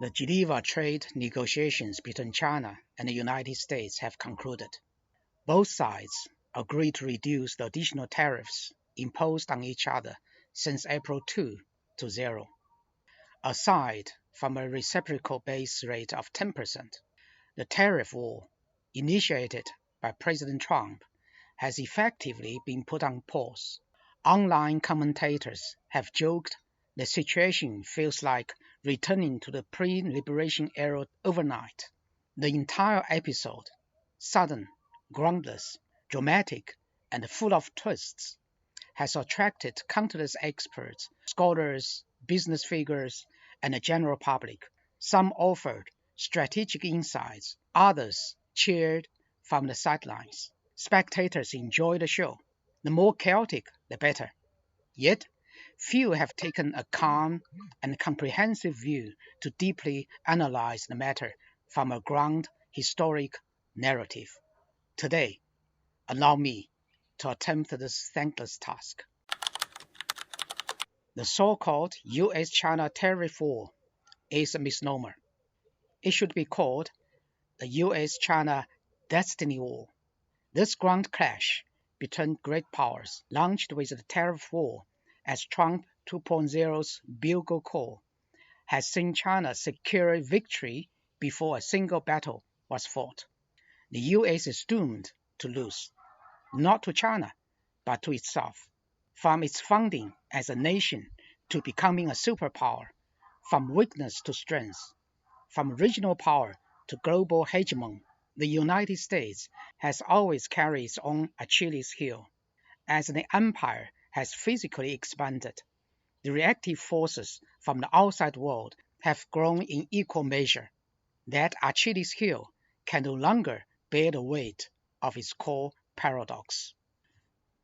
The Geneva trade negotiations between China and the United States have concluded. Both sides agreed to reduce the additional tariffs imposed on each other since April 2 to zero. Aside from a reciprocal base rate of 10%, the tariff war, initiated by President Trump, has effectively been put on pause. Online commentators have joked the situation feels like returning to the pre-liberation era overnight. The entire episode, sudden, groundless, dramatic, and full of twists, has attracted countless experts, scholars, business figures, and the general public. Some offered strategic insights, others cheered from the sidelines. Spectators enjoy the show. The more chaotic, the better. Yet, few have taken a calm and comprehensive view to deeply analyze the matter from a ground historic narrative. Today, allow me to attempt this thankless task. The so-called US-China Tariff War is a misnomer. It should be called the US-China Destiny War. This ground clash between great powers, launched with the Tariff War as Trump 2.0's bugle call, has seen China secure victory before a single battle was fought. The US is doomed to lose, not to China, but to itself. From its founding as a nation to becoming a superpower, from weakness to strength, from regional power to global hegemon, the United States has always carried its own Achilles heel. As the empire has physically expanded, the reactive forces from the outside world have grown in equal measure. That Achilles heel can no longer bear the weight of its core paradox.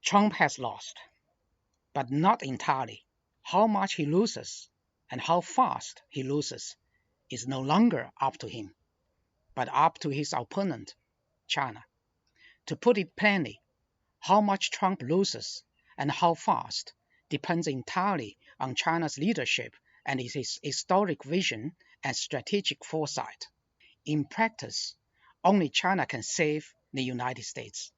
Trump has lost, but not entirely. How much he loses and how fast he loses is no longer up to him, but up to his opponent, China. To put it plainly, how much Trump loses and how fast depends entirely on China's leadership and its historic vision and strategic foresight. In practice, only China can save the United States.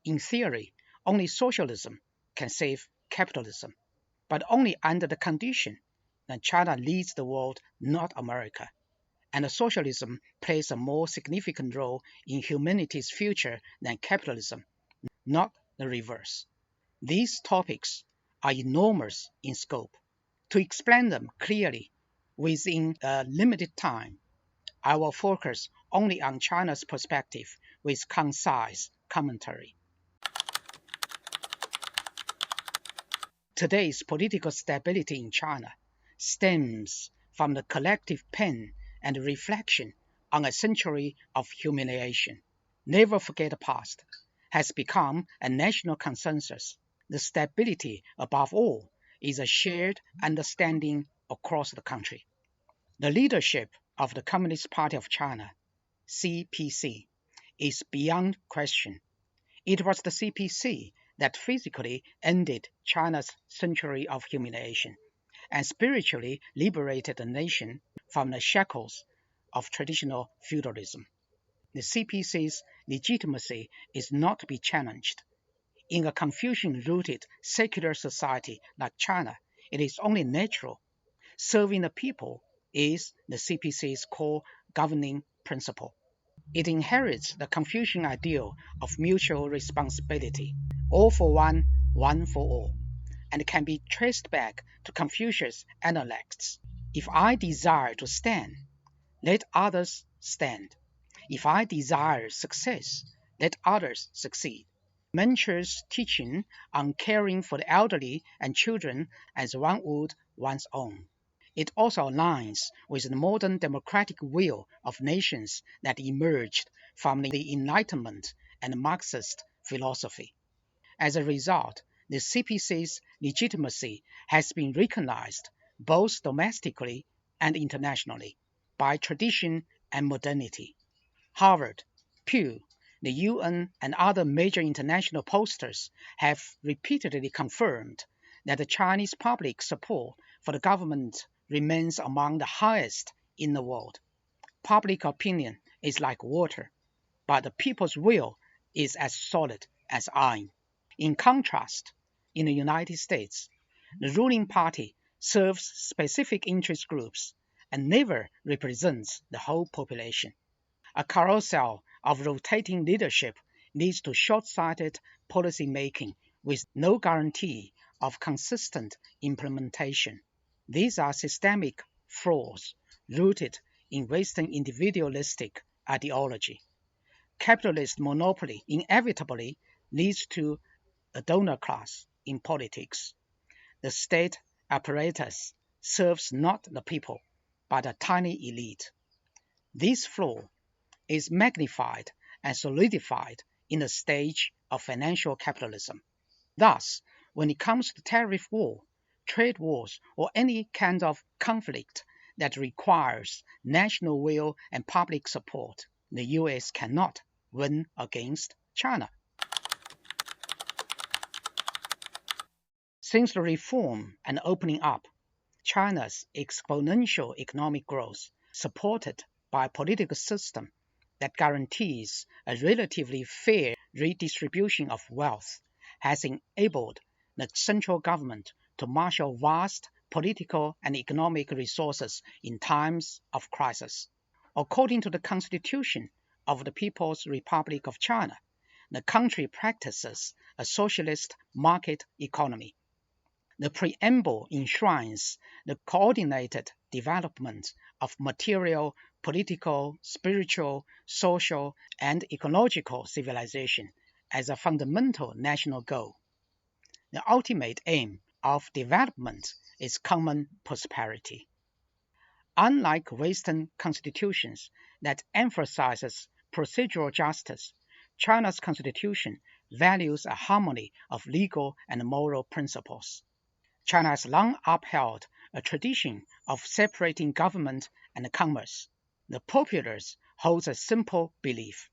In theory, only socialism can save capitalism, but only under the condition that China leads the world, not America, and socialism plays a more significant role in humanity's future than capitalism, not the reverse. These topics are enormous in scope. To explain them clearly within a limited time, I will focus only on China's perspective with concise commentary. Today's political stability in China stems from the collective pain and reflection on a century of humiliation. Never forget the past has become a national consensus. The stability, above all, is a shared understanding across the country. The leadership of the Communist Party of China, CPC, is beyond question. It was the CPC that physically ended China's century of humiliation and spiritually liberated the nation from the shackles of traditional feudalism. The CPC's legitimacy is not to be challenged. In a Confucian-rooted secular society like China, it is only natural. Serving the people is the CPC's core governing principle. It inherits the Confucian ideal of mutual responsibility, all for one, one for all, and can be traced back to Confucius' Analects. If I desire to stand, let others stand. If I desire success, let others succeed. Mencker's teaching on caring for the elderly and children as one would one's own. It also aligns with the modern democratic will of nations that emerged from the Enlightenment and Marxist philosophy. As a result, the CPC's legitimacy has been recognized both domestically and internationally by tradition and modernity. Harvard, Pew, the UN, and other major international posters have repeatedly confirmed that the Chinese public support for the government remains among the highest in the world. Public opinion is like water, but the people's will is as solid as iron. In contrast, in the United States, the ruling party serves specific interest groups and never represents the whole population. A carousel of rotating leadership leads to short-sighted policy making with no guarantee of consistent implementation. These are systemic flaws rooted in Western individualistic ideology. Capitalist monopoly inevitably leads to a donor class in politics. The state apparatus serves not the people, but a tiny elite. This flaw is magnified and solidified in the stage of financial capitalism. Thus, when it comes to tariff war, trade wars, or any kind of conflict that requires national will and public support, the US cannot win against China. Since the reform and opening up, China's exponential economic growth, supported by a political system that guarantees a relatively fair redistribution of wealth, has enabled the central government to marshal vast political and economic resources in times of crisis. According to the Constitution of the People's Republic of China, the country practices a socialist market economy. The preamble enshrines the coordinated development of material, political, spiritual, social, and ecological civilization as a fundamental national goal. The ultimate aim of development is common prosperity. Unlike Western constitutions that emphasizes procedural justice, China's constitution values a harmony of legal and moral principles. China has long upheld a tradition of separating government and commerce. The populace holds a simple belief.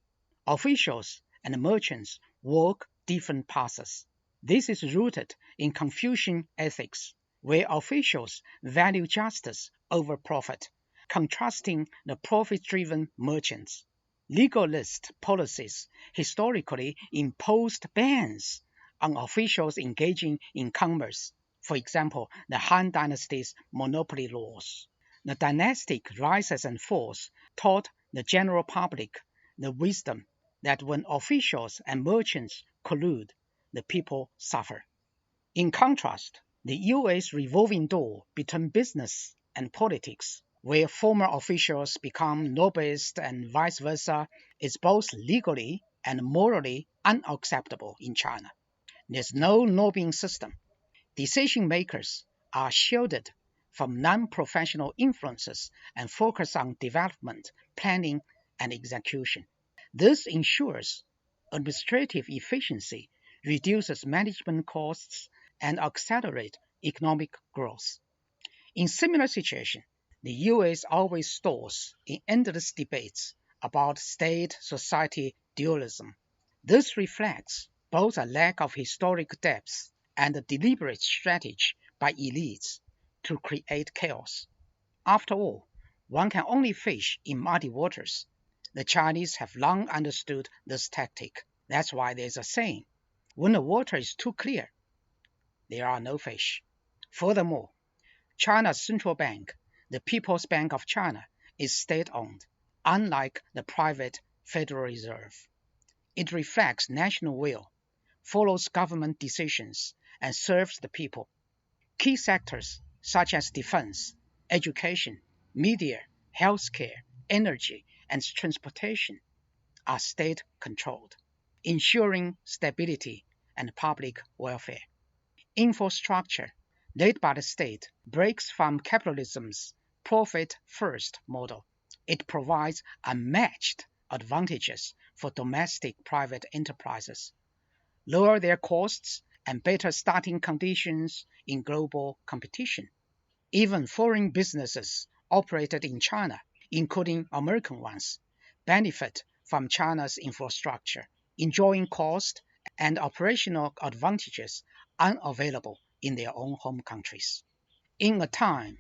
Officials and merchants walk different paths. This is rooted in Confucian ethics, where officials value justice over profit, contrasting the profit-driven merchants. Legalist policies historically imposed bans on officials engaging in commerce. For example, the Han Dynasty's monopoly laws. The dynastic rises and falls taught the general public the wisdom that when officials and merchants collude, the people suffer. In contrast, the US revolving door between business and politics, where former officials become lobbyists and vice versa, is both legally and morally unacceptable in China. There's no lobbying system. Decision makers are shielded from non-professional influences and focus on development, planning, and execution. This ensures administrative efficiency, reduces management costs, and accelerates economic growth. In similar situations, the US always stalls in endless debates about state-society dualism. This reflects both a lack of historic depth and a deliberate strategy by elites to create chaos. After all, one can only fish in muddy waters. The Chinese have long understood this tactic. That's why there's a saying, when the water is too clear, there are no fish. Furthermore, China's central bank, the People's Bank of China, is state-owned, unlike the private Federal Reserve. It reflects national will, follows government decisions, and serves the people. Key sectors such as defense, education, media, healthcare, energy, and transportation are state-controlled, ensuring stability and public welfare. Infrastructure, led by the state, breaks from capitalism's profit-first model. It provides unmatched advantages for domestic private enterprises, lower their costs, and better starting conditions in global competition. Even foreign businesses operated in China, including American ones, benefit from China's infrastructure, enjoying cost and operational advantages unavailable in their own home countries. In a time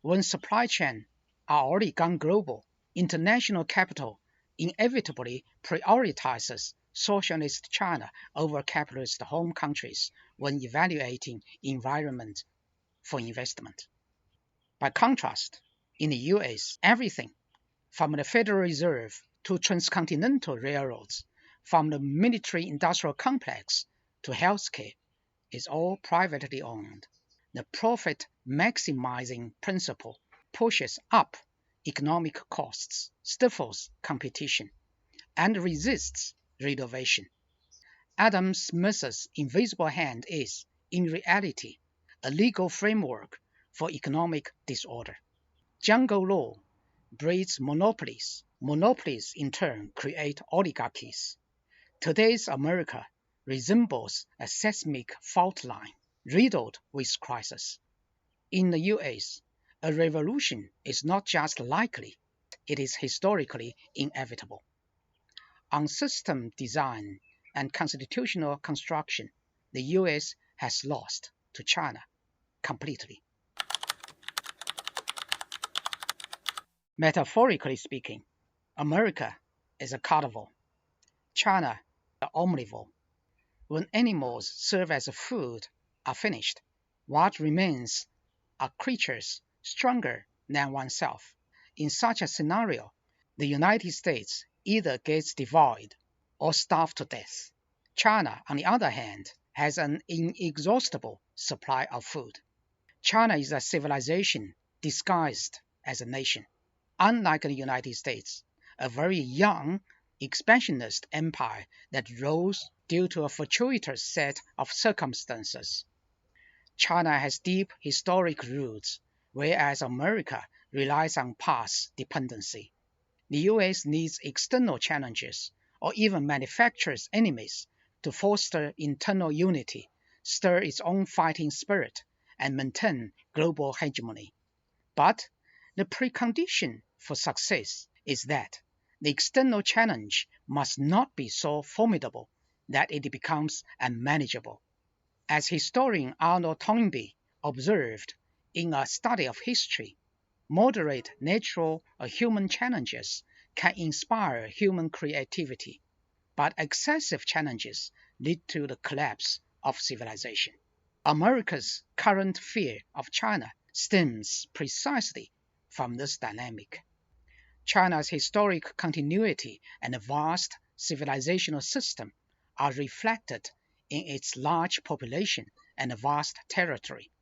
when supply chains are already gone global, international capital inevitably prioritizes socialist China over capitalist home countries when evaluating environment for investment. By contrast, in the US, everything from the Federal Reserve to transcontinental railroads, from the military-industrial complex to healthcare, is all privately owned. The profit-maximizing principle pushes up economic costs, stifles competition, and resists renovation. Adam Smith's invisible hand is, in reality, a legal framework for economic disorder. Jungle law breeds monopolies. Monopolies, in turn, create oligarchies. Today's America resembles a seismic fault line riddled with crises. In the US, a revolution is not just likely, it is historically inevitable. On system design and constitutional construction, the US has lost to China completely. Metaphorically speaking, America is a carnivore, China an omnivore. When animals serve as food are finished, what remains are creatures stronger than oneself. In such a scenario, the United States either gets devoured or starved to death. China, on the other hand, has an inexhaustible supply of food. China is a civilization disguised as a nation. Unlike the United States, a very young, expansionist empire that rose due to a fortuitous set of circumstances. China has deep historic roots, whereas America relies on past dependency. The US needs external challenges or even manufactures enemies to foster internal unity, stir its own fighting spirit, and maintain global hegemony. But the precondition for success is that the external challenge must not be so formidable that it becomes unmanageable. As historian Arnold Toynbee observed in a study of history, moderate natural or human challenges can inspire human creativity, but excessive challenges lead to the collapse of civilization. America's current fear of China stems precisely from this dynamic. China's historic continuity and vast civilizational system are reflected in its large population and vast territory,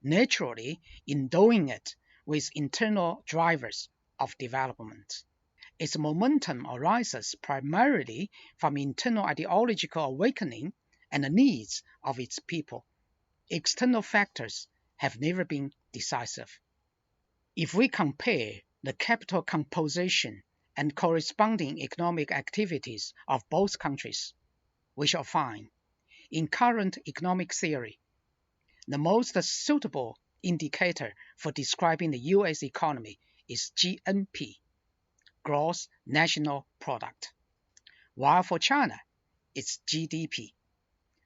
naturally endowing it with internal drivers of development. Its momentum arises primarily from internal ideological awakening and the needs of its people. External factors have never been decisive. If we compare the capital composition and corresponding economic activities of both countries, we shall find, in current economic theory, the most suitable indicator for describing the US economy is GNP, Gross National Product, while for China, it's GDP,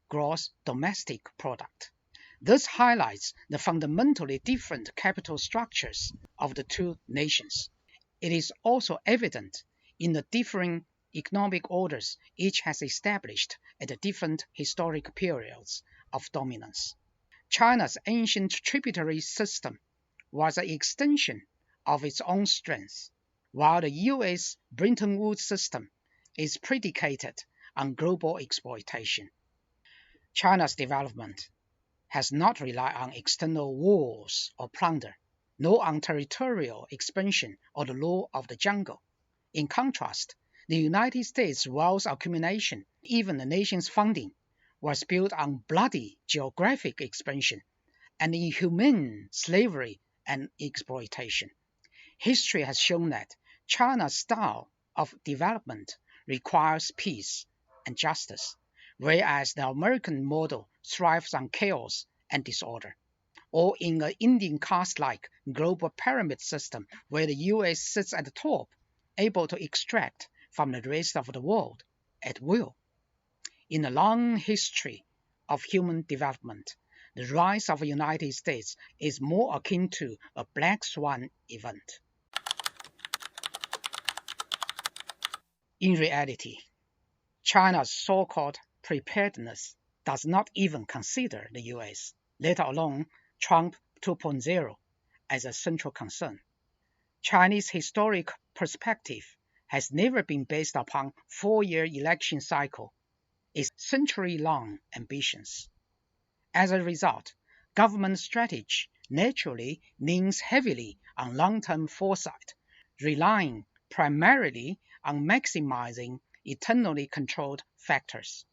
Gross Domestic Product. This highlights the fundamentally different capital structures of the two nations. It is also evident in the differing economic orders each has established at different historic periods of dominance. China's ancient tributary system was an extension of its own strength, while the US Bretton Woods system is predicated on global exploitation. China's development has not relied on external wars or plunder, nor on territorial expansion or the law of the jungle. In contrast, the United States' wealth accumulation, even the nation's founding, was built on bloody geographic expansion and inhumane slavery and exploitation. History has shown that China's style of development requires peace and justice, whereas the American model thrives on chaos and disorder, or in an Indian caste-like global pyramid system where the US sits at the top, able to extract from the rest of the world at will. In the long history of human development, the rise of the United States is more akin to a black swan event. In reality, China's so-called preparedness does not even consider the US, let alone Trump 2.0, as a central concern. Chinese historic perspective has never been based upon four-year election cycle, its century-long ambitions. As a result, government strategy naturally leans heavily on long-term foresight, relying primarily on maximizing internally controlled factors.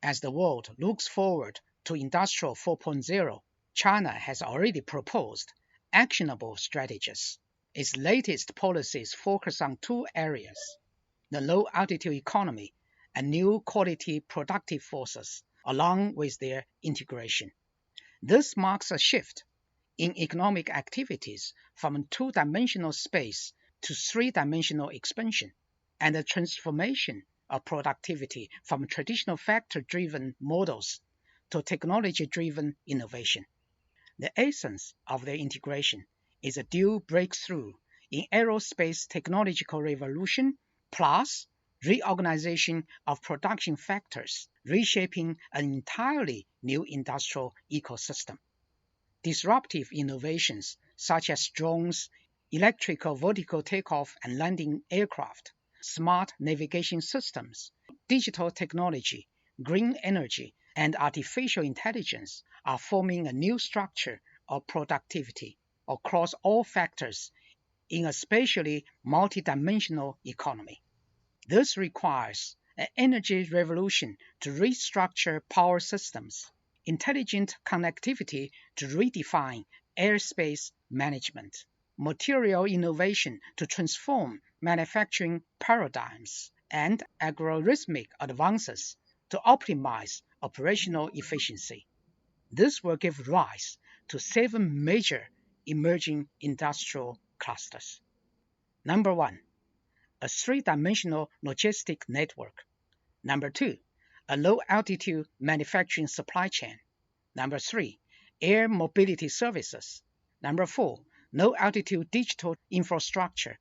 As the world looks forward to Industrial 4.0, China has already proposed actionable strategies. Its latest policies focus on two areas: the low-altitude economy and new quality productive forces, along with their integration. This marks a shift in economic activities from two-dimensional space to three-dimensional expansion, and a transformation of productivity from traditional factor-driven models to technology-driven innovation. The essence of their integration is a dual breakthrough in aerospace technological revolution plus reorganization of production factors, reshaping an entirely new industrial ecosystem. Disruptive innovations such as drones, electrical vertical takeoff and landing aircraft, smart navigation systems, digital technology, green energy, and artificial intelligence are forming a new structure of productivity across all factors in a spatially multidimensional economy. This requires an energy revolution to restructure power systems, intelligent connectivity to redefine airspace management, material innovation to transform manufacturing paradigms, and algorithmic advances to optimize operational efficiency. This will give rise to seven major emerging industrial clusters. Number one, a three-dimensional logistic network. Number two, a low-altitude manufacturing supply chain. Number three, air mobility services. Number four, low-altitude digital infrastructure.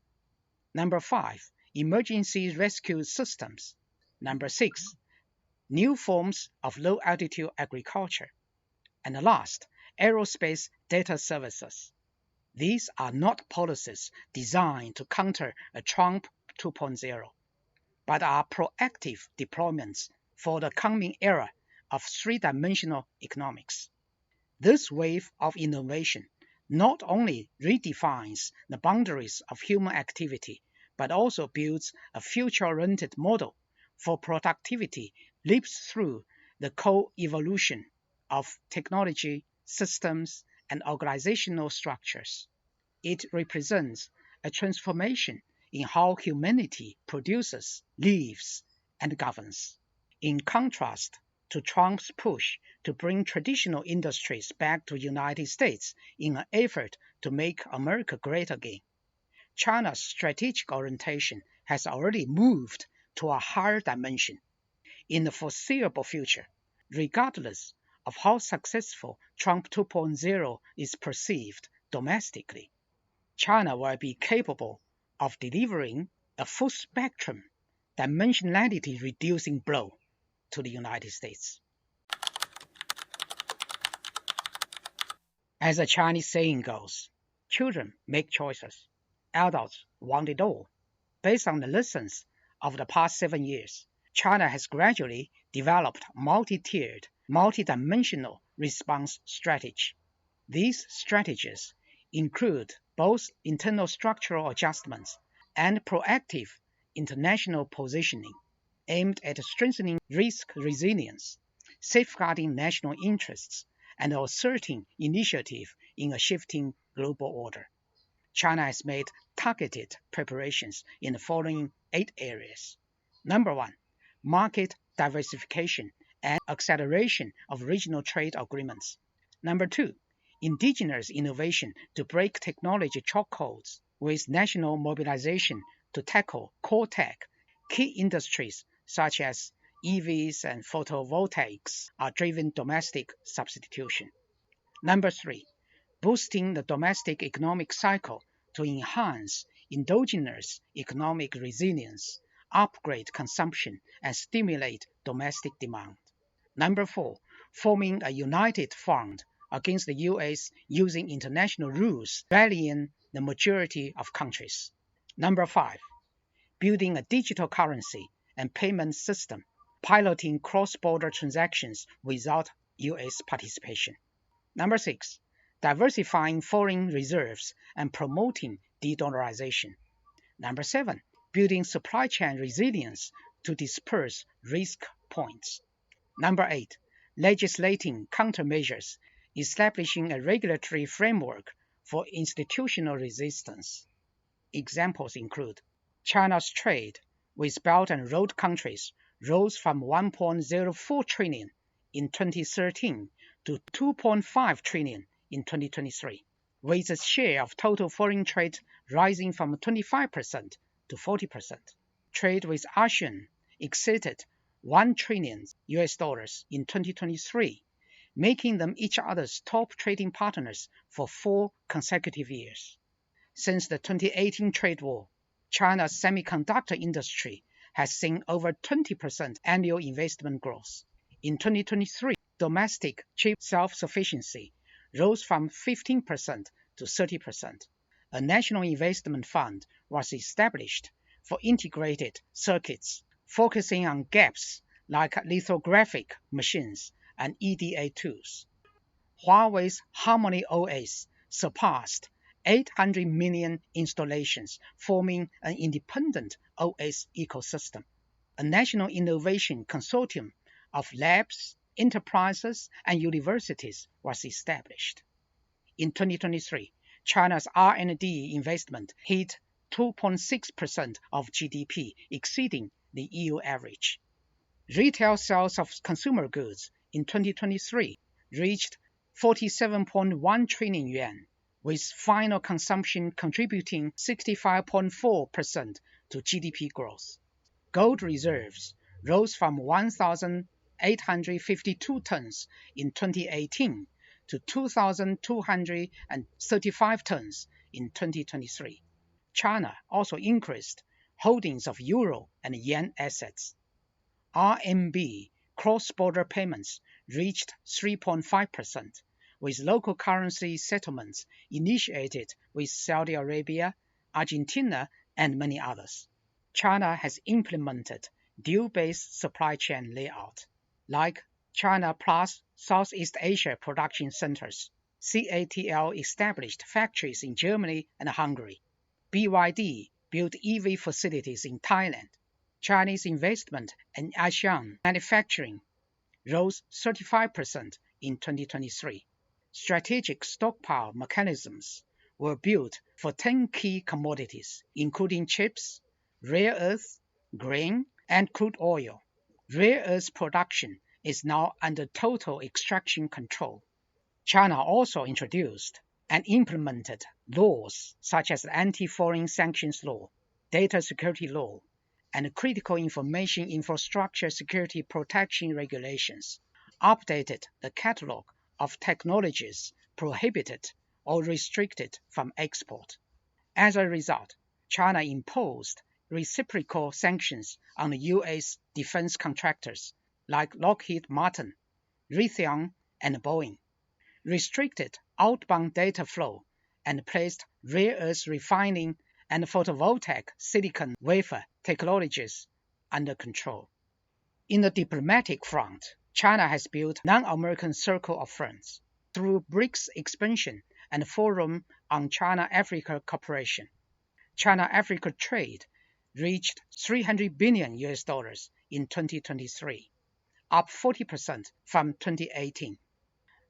Number five, emergency rescue systems. Number six, new forms of low-altitude agriculture. And last, aerospace data services. These are not policies designed to counter a Trump 2.0, but are proactive deployments for the coming era of three-dimensional economics. This wave of innovation not only redefines the boundaries of human activity, but also builds a future-oriented model for productivity leaps through the co-evolution of technology, systems, and organizational structures. It represents a transformation in how humanity produces, lives, and governs. In contrast to Trump's push to bring traditional industries back to the United States in an effort to make America great again, China's strategic orientation has already moved to a higher dimension. In the foreseeable future, regardless of how successful Trump 2.0 is perceived domestically, China will be capable of delivering a full spectrum, dimensionality reducing blow to the United States. As a Chinese saying goes, children make choices, adults want it all. Based on the lessons of the past 7 years, China has gradually developed multi-tiered, multi-dimensional response strategy. These strategies include both internal structural adjustments and proactive international positioning aimed at strengthening risk resilience, safeguarding national interests, and asserting initiative in a shifting global order. China has made targeted preparations in the following 8 areas. Number one, market diversification and acceleration of regional trade agreements. Number two, indigenous innovation to break technology chokeholds with national mobilization to tackle core tech. Key industries such as EVs and photovoltaics are driven domestic substitution. Number three, boosting the domestic economic cycle to enhance endogenous economic resilience upgrade consumption and stimulate domestic demand. Number 4, forming a united front against the US using international rules rallying the majority of countries. Number 5, building a digital currency and payment system, piloting cross-border transactions without US participation. Number 6, diversifying foreign reserves and promoting de-dollarization. Number 7, building supply chain resilience to disperse risk points. Number 8, legislating countermeasures, establishing a regulatory framework for institutional resistance. Examples include China's trade with Belt and Road countries rose from 1.04 trillion in 2013 to 2.5 trillion in 2023, with its share of total foreign trade rising from 25% to 40%. Trade with ASEAN exceeded $1 trillion in 2023, making them each other's top trading partners for 4 consecutive years. Since the 2018 trade war, China's semiconductor industry has seen over 20% annual investment growth. In 2023, domestic chip self-sufficiency rose from 15% to 30%. A national investment fund was established for integrated circuits, focusing on gaps like lithographic machines and EDA tools. Huawei's Harmony OS surpassed 800 million installations, forming an independent OS ecosystem. A national innovation consortium of labs, enterprises, and universities was established. In 2023, China's R&D investment hit 2.6% of GDP, exceeding the EU average. Retail sales of consumer goods in 2023 reached 47.1 trillion yuan, with final consumption contributing 65.4% to GDP growth. Gold reserves rose from 1,852 tons in 2018 to 2,235 tons in 2023. China also increased holdings of euro and yen assets. RMB cross-border payments reached 3.5%, with local currency settlements initiated with Saudi Arabia, Argentina, and many others. China has implemented dual-based supply chain layout, like China Plus Southeast Asia Production Centers. CATL established factories in Germany and Hungary. BYD built EV facilities in Thailand. Chinese investment in ASEAN manufacturing rose 35% in 2023. Strategic stockpile mechanisms were built for 10 key commodities, including chips, rare earths, grain, and crude oil. Rare earths production is now under total extraction control. China also introduced and implemented laws such as the Anti-Foreign Sanctions Law, Data Security Law, and Critical Information Infrastructure Security Protection Regulations, updated the catalog of technologies prohibited or restricted from export. As a result, China imposed reciprocal sanctions on the U.S. defense contractors like Lockheed Martin, Raytheon, and Boeing, restricted outbound data flow, and placed rare earth refining and photovoltaic silicon wafer technologies under control. In the diplomatic front, China has built non-American circle of friends through BRICS expansion and Forum on China-Africa Cooperation. China-Africa trade reached $300 billion in 2023, up 40% from 2018.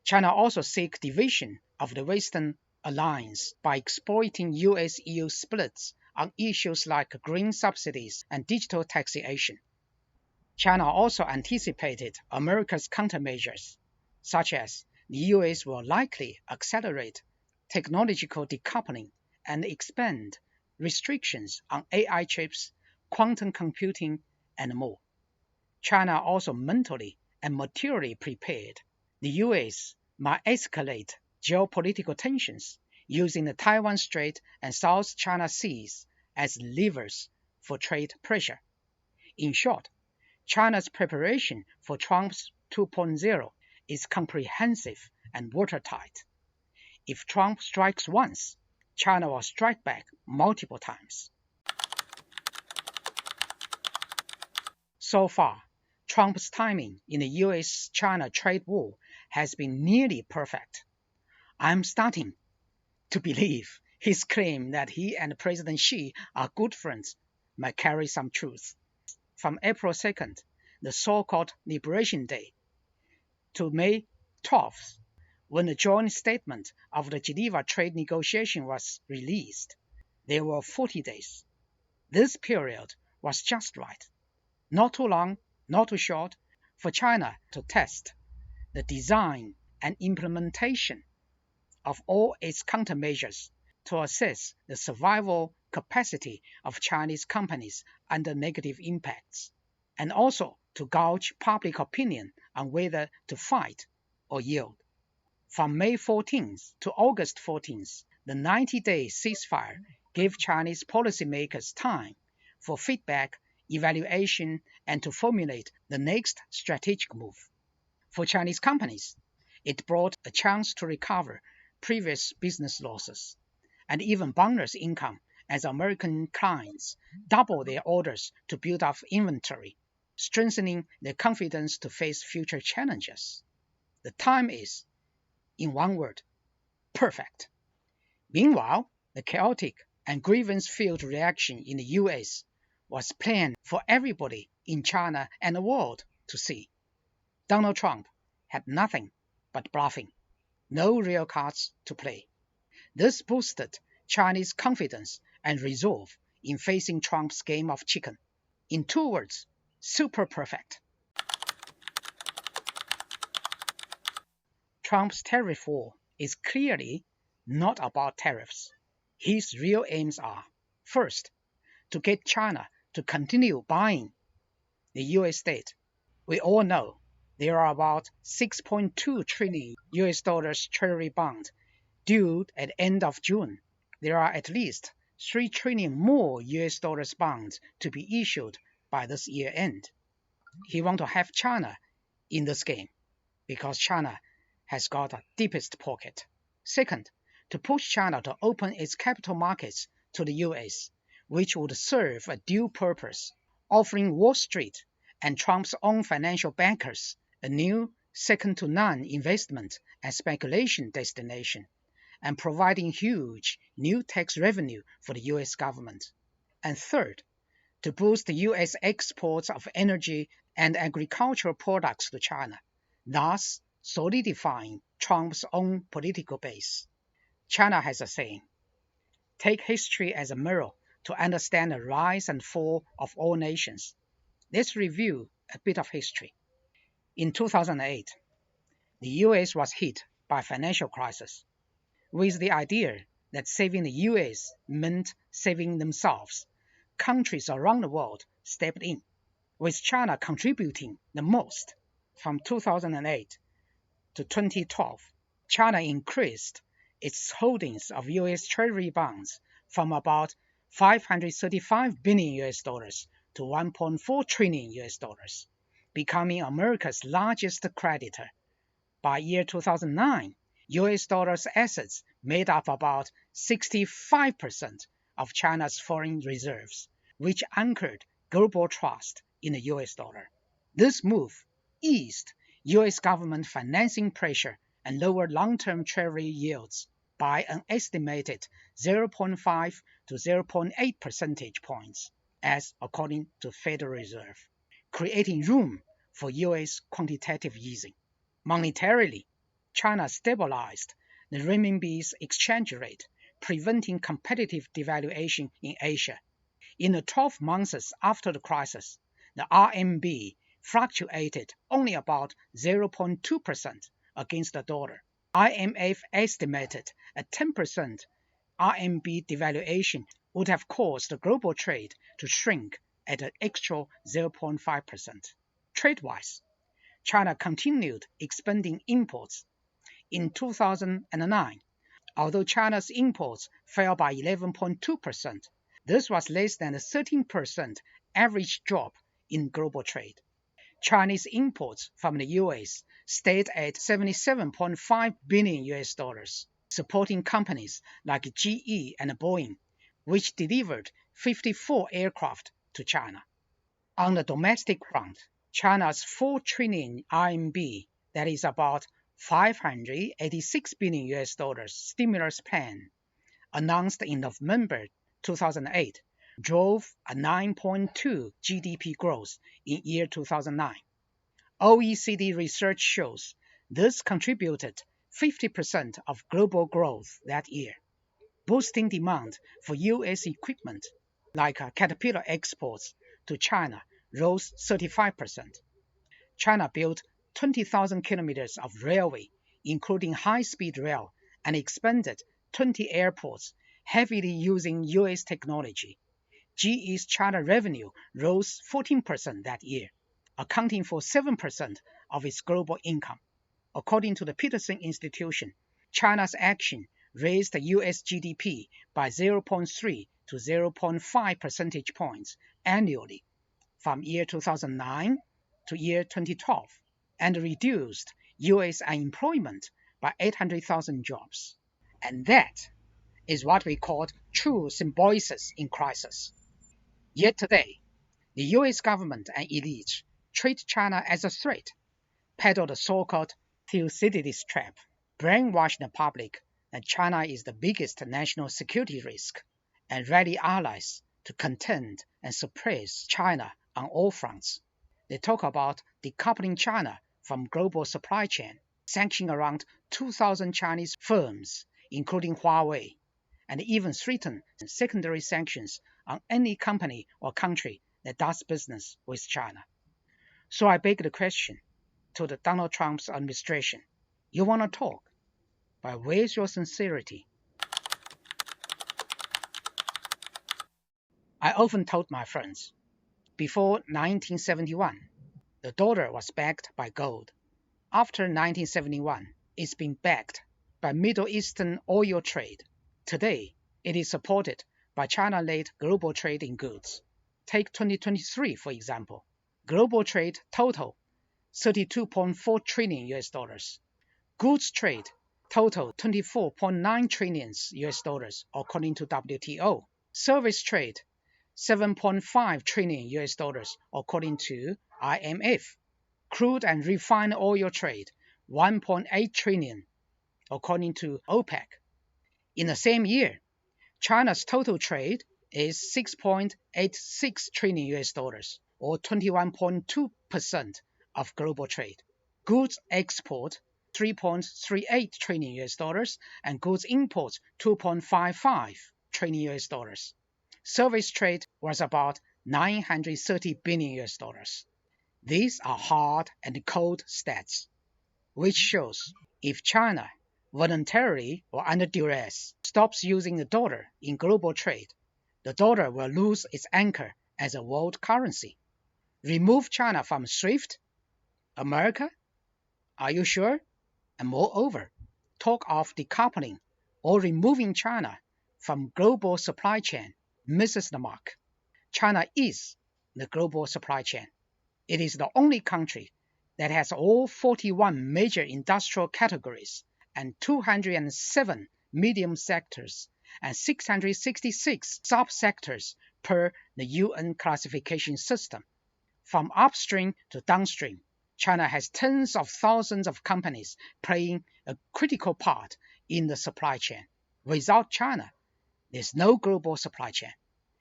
China also seeks division of the Western alliance by exploiting US-EU splits on issues like green subsidies and digital taxation. China also anticipated America's countermeasures, such as the US will likely accelerate technological decoupling and expand restrictions on AI chips, quantum computing, and more. China also mentally and materially prepared. The US might escalate geopolitical tensions using the Taiwan Strait and South China Seas as levers for trade pressure. In short, China's preparation for Trump's 2.0 is comprehensive and watertight. If Trump strikes once, China will strike back multiple times. So far, Trump's timing in the US-China trade war has been nearly perfect. I'm starting to believe his claim that he and President Xi are good friends might carry some truth. From April 2nd, the so-called Liberation Day, to May 12th, when the joint statement of the Geneva trade negotiation was released, there were 40 days. This period was just right. Not too long, not too short, for China to test the design and implementation of all its countermeasures to assess the survival capacity of Chinese companies under negative impacts, and also to gauge public opinion on whether to fight or yield. From May 14th to August 14th, the 90-day ceasefire gave Chinese policymakers time for feedback, evaluation, and to formulate the next strategic move. For Chinese companies, it brought a chance to recover previous business losses and even bonus income as American clients doubled their orders to build up inventory, strengthening their confidence to face future challenges. The time is, in one word, perfect. Meanwhile, the chaotic and grievance-filled reaction in the US was planned for everybody in China and the world to see. Donald Trump had nothing but bluffing, no real cards to play. This boosted Chinese confidence and resolve in facing Trump's game of chicken. In 2 words, super perfect. Trump's tariff war is clearly not about tariffs. His real aims are, first, to get China to continue buying the US debt. We all know there are about 6.2 trillion US dollars treasury bonds due at the end of June. There are at least 3 trillion more US dollars bonds to be issued by this year end. He wants to have China in this game because China has got the deepest pocket. Second, to push China to open its capital markets to the US, which would serve a dual purpose, offering Wall Street and Trump's own financial bankers a new second-to-none investment and speculation destination, and providing huge new tax revenue for the US government. And third, to boost the US exports of energy and agricultural products to China, thus solidifying Trump's own political base. China has a saying, take history as a mirror to understand the rise and fall of all nations. Let's review a bit of history. In 2008, the US was hit by a financial crisis, with the idea that saving the US meant saving themselves. Countries around the world stepped in, with China contributing the most. From 2008 to 2012, China increased its holdings of US Treasury bonds from about 535 billion US dollars to 1.4 trillion US dollars, becoming America's largest creditor. By year 2009, US dollars assets made up about 65% of China's foreign reserves, which anchored global trust in the US dollar. This move eased US government financing pressure and lowered long-term treasury yields by an estimated 0.5 to 0.8 percentage points, as according to Federal Reserve, creating room for US quantitative easing. Monetarily, China stabilized the renminbi's exchange rate, preventing competitive devaluation in Asia. In the 12 months after the crisis, the RMB fluctuated only about 0.2% against the dollar. IMF estimated a 10% RMB devaluation would have caused the global trade to shrink at an extra 0.5%. Trade-wise, China continued expanding imports. In 2009, although China's imports fell by 11.2%, this was less than the 13% average drop in global trade. Chinese imports from the US stayed at $77.5 billion, supporting companies like GE and Boeing, which delivered 54 aircraft to China. On the domestic front, China's 4 trillion RMB, that is about $586 billion stimulus plan, announced in November 2008, drove a 9.2 GDP growth in year 2009. OECD research shows this contributed 50% of global growth that year, boosting demand for US equipment like Caterpillar exports to China rose 35%. China built 20,000 kilometers of railway, including high-speed rail, and expanded 20 airports, heavily using US technology. GE's China revenue rose 14% that year, accounting for 7% of its global income. According to the Peterson Institution, China's action raised the US GDP by 0.3 to 0.5 percentage points annually from year 2009 to year 2012 and reduced US unemployment by 800,000 jobs. And that is what we call true symbiosis in crisis. Yet today, the US government and elites treat China as a threat, peddle the so-called Thucydides trap, brainwash the public that China is the biggest national security risk, and rally allies to contend and suppress China on all fronts. They talk about decoupling China from global supply chain, sanctioning around 2,000 Chinese firms, including Huawei, and even threaten secondary sanctions on any company or country that does business with China. So I beg the question to the Donald Trump's administration. You want to talk, but where's your sincerity? I often told my friends, before 1971, the dollar was backed by gold. After 1971, it's been backed by Middle Eastern oil trade. Today, it is supported by China-led global trade in goods. Take 2023, for example. Global trade total $32.4 trillion. Goods trade total $24.9 trillion, according to WTO. Service trade $7.5 trillion, according to IMF. Crude and refined oil trade $1.8 trillion, according to OPEC. In the same year, China's total trade is $6.86 trillion, or 21.2% of global trade. Goods export $3.38 trillion, and goods import $2.55 trillion. Service trade was about $930 billion. These are hard and cold stats, which shows if China voluntarily or under duress stops using the dollar in global trade, the dollar will lose its anchor as a world currency. Remove China from SWIFT? America? Are you sure? And moreover, talk of decoupling or removing China from global supply chain misses the mark. China is the global supply chain. It is the only country that has all 41 major industrial categories and 207 medium sectors and 666 subsectors per the UN classification system. From upstream to downstream, China has tens of thousands of companies playing a critical part in the supply chain. Without China, there's no global supply chain.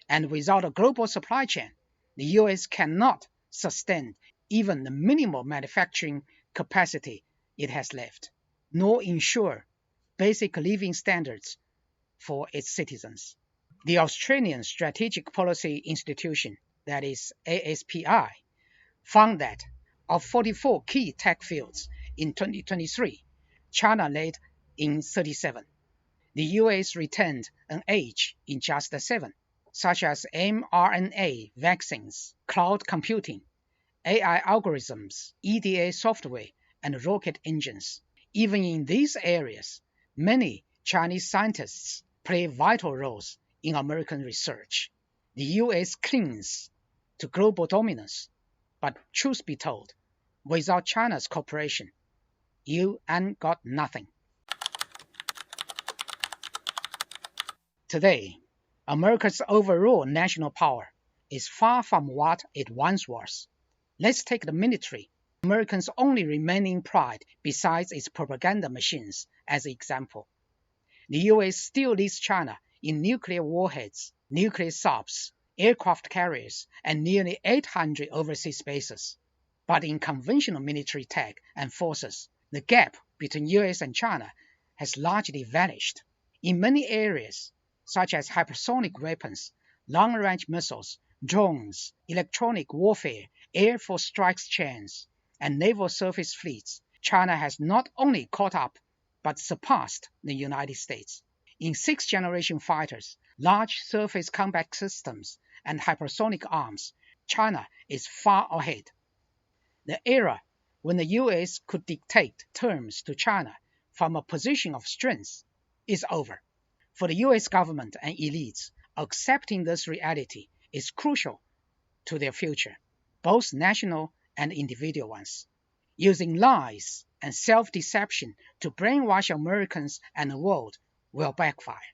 And without a global supply chain, the US cannot sustain even the minimal manufacturing capacity it has left, nor ensure basic living standards for its citizens. The Australian Strategic Policy Institution, that is ASPI, found that of 44 key tech fields in 2023, China led in 37. The US retained an edge in just 7, such as mRNA vaccines, cloud computing, AI algorithms, EDA software, and rocket engines. Even in these areas, many Chinese scientists play vital roles in American research. The US clings to global dominance But truth be told, without China's cooperation, you ain't got nothing. Today, America's overall national power is far from what it once was. Let's take the military, Americans' only remaining pride besides its propaganda machines, as an example. The US still leads China in nuclear warheads, nuclear subs, aircraft carriers, and nearly 800 overseas bases. But in conventional military tech and forces, the gap between US and China has largely vanished. In many areas, such as hypersonic weapons, long-range missiles, drones, electronic warfare, air force strikes chains, and naval surface fleets, China has not only caught up, but surpassed the United States. In sixth-generation fighters, large surface combat systems, and hypersonic arms, China is far ahead. The era when the US could dictate terms to China from a position of strength is over. For the US government and elites, accepting this reality is crucial to their future, both national and individual ones. Using lies and self-deception to brainwash Americans and the world will backfire.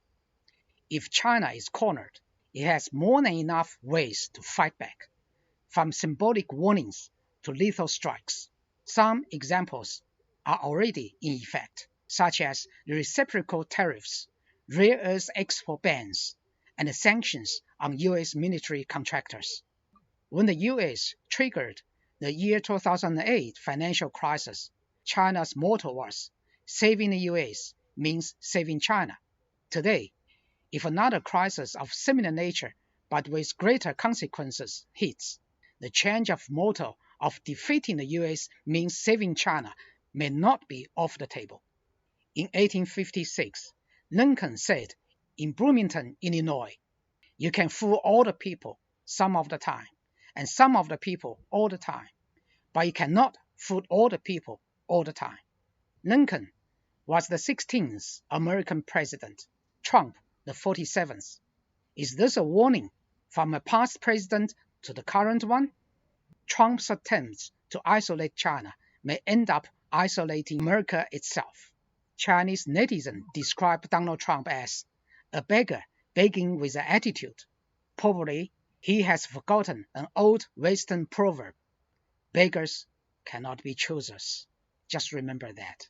If China is cornered, it has more than enough ways to fight back, from symbolic warnings to lethal strikes. Some examples are already in effect, such as the reciprocal tariffs, rare earth export bans, and the sanctions on US military contractors. When the US triggered the year 2008 financial crisis, China's motto was, "Saving the US means saving China." Today, if another crisis of similar nature but with greater consequences hits, the change of motto of defeating the US means saving China may not be off the table. In 1856, Lincoln said in Bloomington, Illinois, "You can fool all the people some of the time, and some of the people all the time, but you cannot fool all the people all the time." Lincoln was the 16th American president, Trump the 47th. Is this a warning from a past president to the current one? Trump's attempts to isolate China may end up isolating America itself. Chinese netizens describe Donald Trump as a beggar begging with an attitude. Probably he has forgotten an old Western proverb: beggars cannot be choosers. Just remember that.